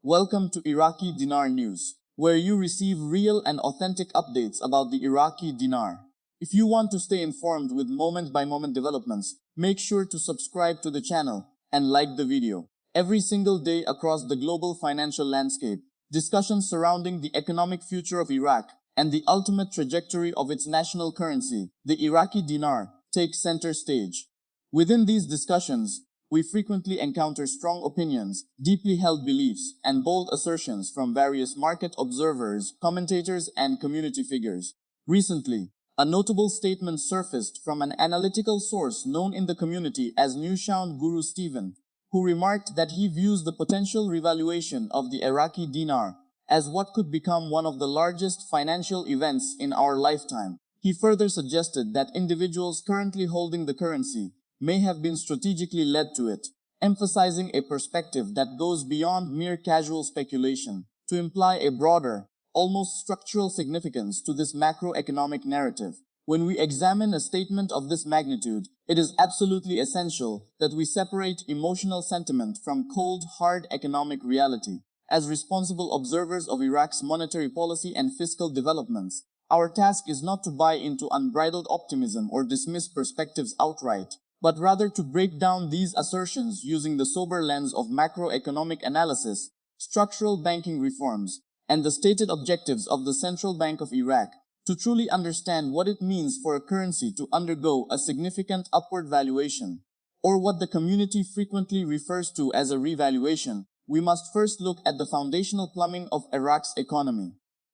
Welcome to Iraqi Dinar News, where you receive real and authentic updates about the Iraqi dinar. If you want to stay informed with moment-by-moment developments, make sure to subscribe to the channel and like the video. Every single day across the global financial landscape, discussions surrounding the economic future of Iraq and the ultimate trajectory of its national currency, the Iraqi dinar, take center stage. Within these discussions, we frequently encounter strong opinions, deeply held beliefs, and bold assertions from various market observers, commentators, and community figures. Recently, a notable statement surfaced from an analytical source known in the community as Newshound Guru Stephen, who remarked that he views the potential revaluation of the Iraqi dinar as what could become one of the largest financial events in our lifetime. He further suggested that individuals currently holding the currency may have been strategically led to it, emphasizing a perspective that goes beyond mere casual speculation to imply a broader, almost structural significance to this macroeconomic narrative. When we examine a statement of this magnitude, it is absolutely essential that we separate emotional sentiment from cold, hard economic reality. As responsible observers of Iraq's monetary policy and fiscal developments, our task is not to buy into unbridled optimism or dismiss perspectives outright, but rather to break down these assertions using the sober lens of macroeconomic analysis, structural banking reforms, and the stated objectives of the Central Bank of Iraq. To truly understand what it means for a currency to undergo a significant upward valuation, or what the community frequently refers to as a revaluation, we must first look at the foundational plumbing of Iraq's economy.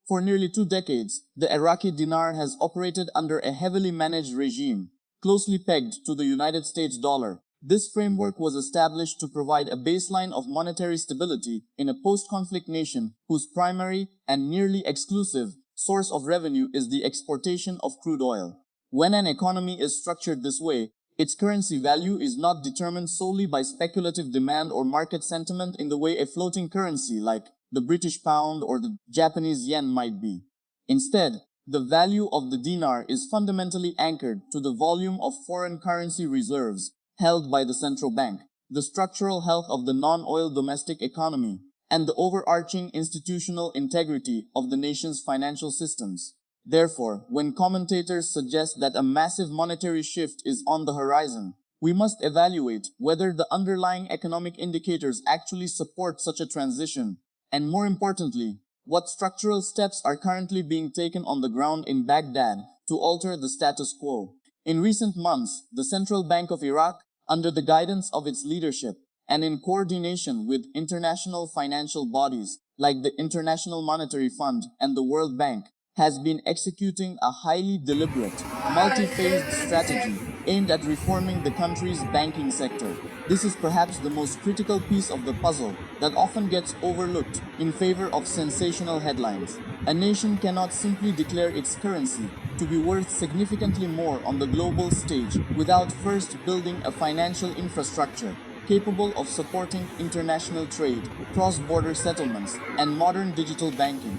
For nearly 2 decades, the Iraqi dinar has operated under a heavily managed regime, closely pegged to the United States dollar. This framework was established to provide a baseline of monetary stability in a post-conflict nation whose primary and nearly exclusive source of revenue is the exportation of crude oil. When an economy is structured this way, its currency value is not determined solely by speculative demand or market sentiment in the way a floating currency like the British pound or the Japanese yen might be. Instead, the value of the dinar is fundamentally anchored to the volume of foreign currency reserves held by the central bank, the structural health of the non-oil domestic economy, and the overarching institutional integrity of the nation's financial systems. Therefore, when commentators suggest that a massive monetary shift is on the horizon, we must evaluate whether the underlying economic indicators actually support such a transition, and more importantly, what structural steps are currently being taken on the ground in Baghdad to alter the status quo. In recent months, the Central Bank of Iraq, under the guidance of its leadership, and in coordination with international financial bodies like the International Monetary Fund and the World Bank, has been executing a highly deliberate, multi-phased strategy aimed at reforming the country's banking sector. This is perhaps the most critical piece of the puzzle that often gets overlooked in favor of sensational headlines. A nation cannot simply declare its currency to be worth significantly more on the global stage without first building a financial infrastructure capable of supporting international trade, cross-border settlements, and modern digital banking.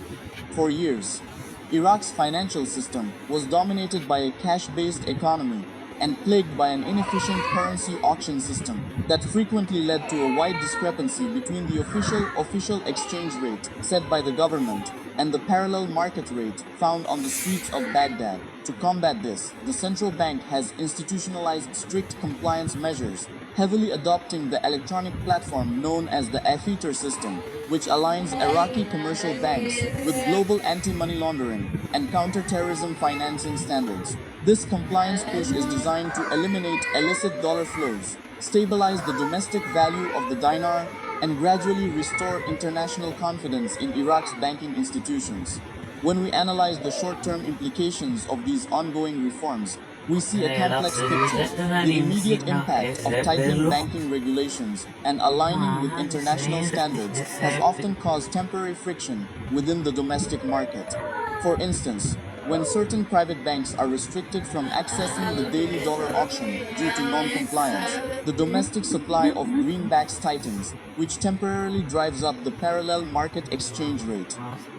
For years, Iraq's financial system was dominated by a cash-based economy and plagued by an inefficient currency auction system that frequently led to a wide discrepancy between the official exchange rate set by the government and the parallel market rate found on the streets of Baghdad. To combat this, the central bank has institutionalized strict compliance measures, heavily adopting the electronic platform known as the AFITER system, which aligns Iraqi commercial banks with global anti-money laundering and counter-terrorism financing standards. This compliance push is designed to eliminate illicit dollar flows, stabilize the domestic value of the dinar, and gradually restore international confidence in Iraq's banking institutions. When we analyze the short-term implications of these ongoing reforms, we see a complex picture. The immediate impact of tightening banking regulations and aligning with international standards has often caused temporary friction within the domestic market. For instance, when certain private banks are restricted from accessing the daily dollar auction due to non-compliance, the domestic supply of greenbacks tightens, which temporarily drives up the parallel market exchange rate.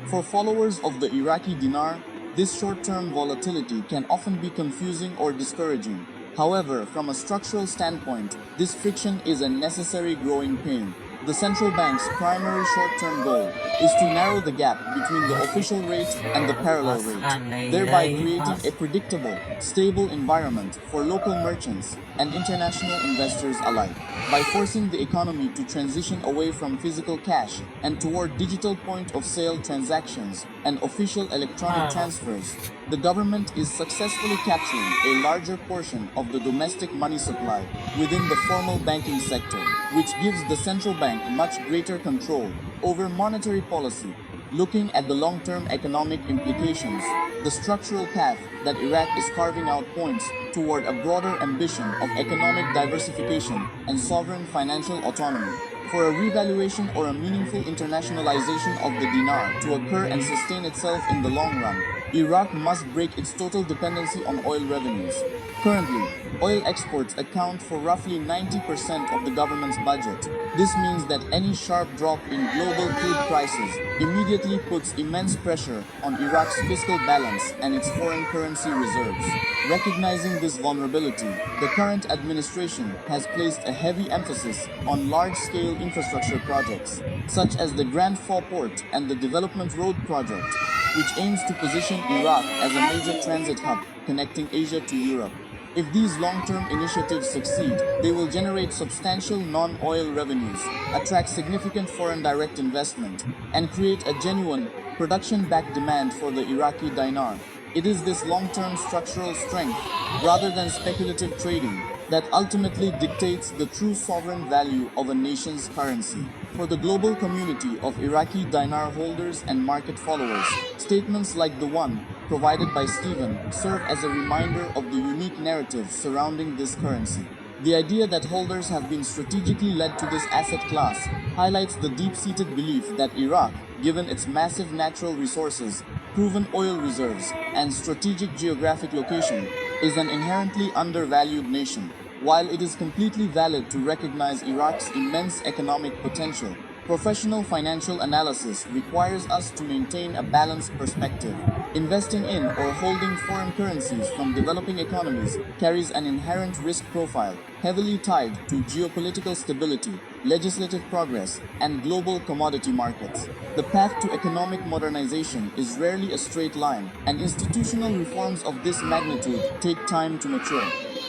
For followers of the Iraqi dinar, this short-term volatility can often be confusing or discouraging. However, from a structural standpoint, this friction is a necessary growing pain. the central bank's primary short-term goal is to narrow the gap between the official rate and the parallel rate, thereby creating a predictable, stable environment for local merchants and international investors alike. By forcing the economy to transition away from physical cash and toward digital point-of-sale transactions and official electronic transfers, the government is successfully capturing a larger portion of the domestic money supply within the formal banking sector, which gives the central bank much greater control over monetary policy. Looking at the long-term economic implications, the structural path that Iraq is carving out points toward a broader ambition of economic diversification and sovereign financial autonomy. For a revaluation or a meaningful internationalization of the dinar to occur and sustain itself in the long run, Iraq must break its total dependency on oil revenues. Currently, oil exports account for roughly 90% of the government's budget. This means that any sharp drop in global crude prices immediately puts immense pressure on Iraq's fiscal balance and its foreign currency reserves. Recognizing this vulnerability, the current administration has placed a heavy emphasis on large-scale infrastructure projects, such as the Grand Fall Port and the Development Road Project, which aims to position Iraq as a major transit hub connecting Asia to Europe. If these long-term initiatives succeed, they will generate substantial non-oil revenues, attract significant foreign direct investment, and create a genuine, production-backed demand for the Iraqi dinar. It is this long-term structural strength, rather than speculative trading, that ultimately dictates the true sovereign value of a nation's currency. For the global community of Iraqi dinar holders and market followers, statements like the one provided by Stephen serve as a reminder of the unique narrative surrounding this currency. The idea that holders have been strategically led to this asset class highlights the deep-seated belief that Iraq, given its massive natural resources, proven oil reserves, and strategic geographic location, is an inherently undervalued nation. While it is completely valid to recognize Iraq's immense economic potential, professional financial analysis requires us to maintain a balanced perspective. Investing in or holding foreign currencies from developing economies carries an inherent risk profile, heavily tied to geopolitical stability, legislative progress, and global commodity markets. The path to economic modernization is rarely a straight line, and institutional reforms of this magnitude take time to mature.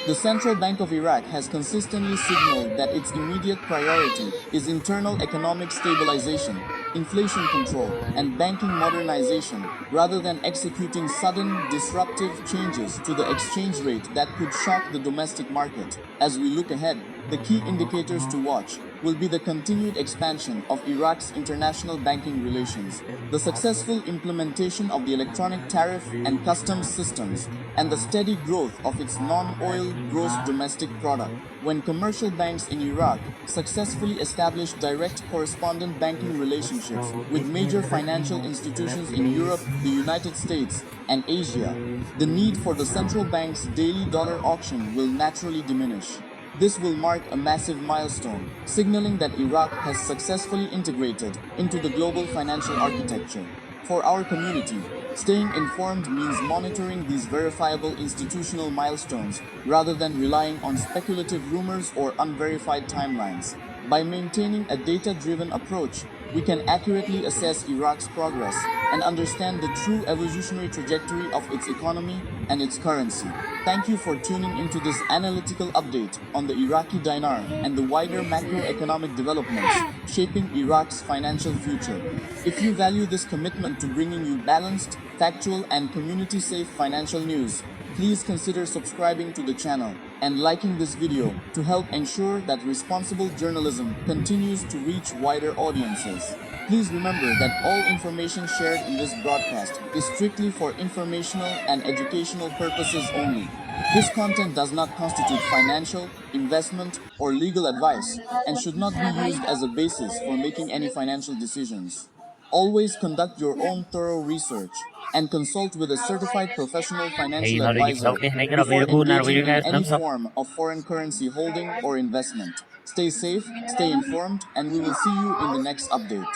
The Central Bank of Iraq has consistently signaled that its immediate priority is internal economic stabilization, inflation control, and banking modernization, rather than executing sudden, disruptive changes to the exchange rate that could shock the domestic market. As we look ahead, the key indicators to watch will be the continued expansion of Iraq's international banking relations, the successful implementation of the electronic tariff and customs systems, and the steady growth of its non-oil gross domestic product. When commercial banks in Iraq successfully establish direct correspondent banking relationships with major financial institutions in Europe, the United States, and Asia, the need for the central bank's daily dollar auction will naturally diminish. This will mark a massive milestone, signaling that Iraq has successfully integrated into the global financial architecture. For our community, staying informed means monitoring these verifiable institutional milestones rather than relying on speculative rumors or unverified timelines. By maintaining a data-driven approach, we can accurately assess Iraq's progress and understand the true evolutionary trajectory of its economy and its currency. Thank you for tuning into this analytical update on the Iraqi dinar and the wider macroeconomic developments shaping Iraq's financial future. If you value this commitment to bringing you balanced, factual, and community-safe financial news, please consider subscribing to the channel and liking this video to help ensure that responsible journalism continues to reach wider audiences. Please remember that all information shared in this broadcast is strictly for informational and educational purposes only. This content does not constitute financial, investment, or legal advice and should not be used as a basis for making any financial decisions. Always conduct your own thorough research and consult with a certified professional financial advisor before engaging in any form of foreign currency holding or investment. Stay safe, stay informed, and we will see you in the next update.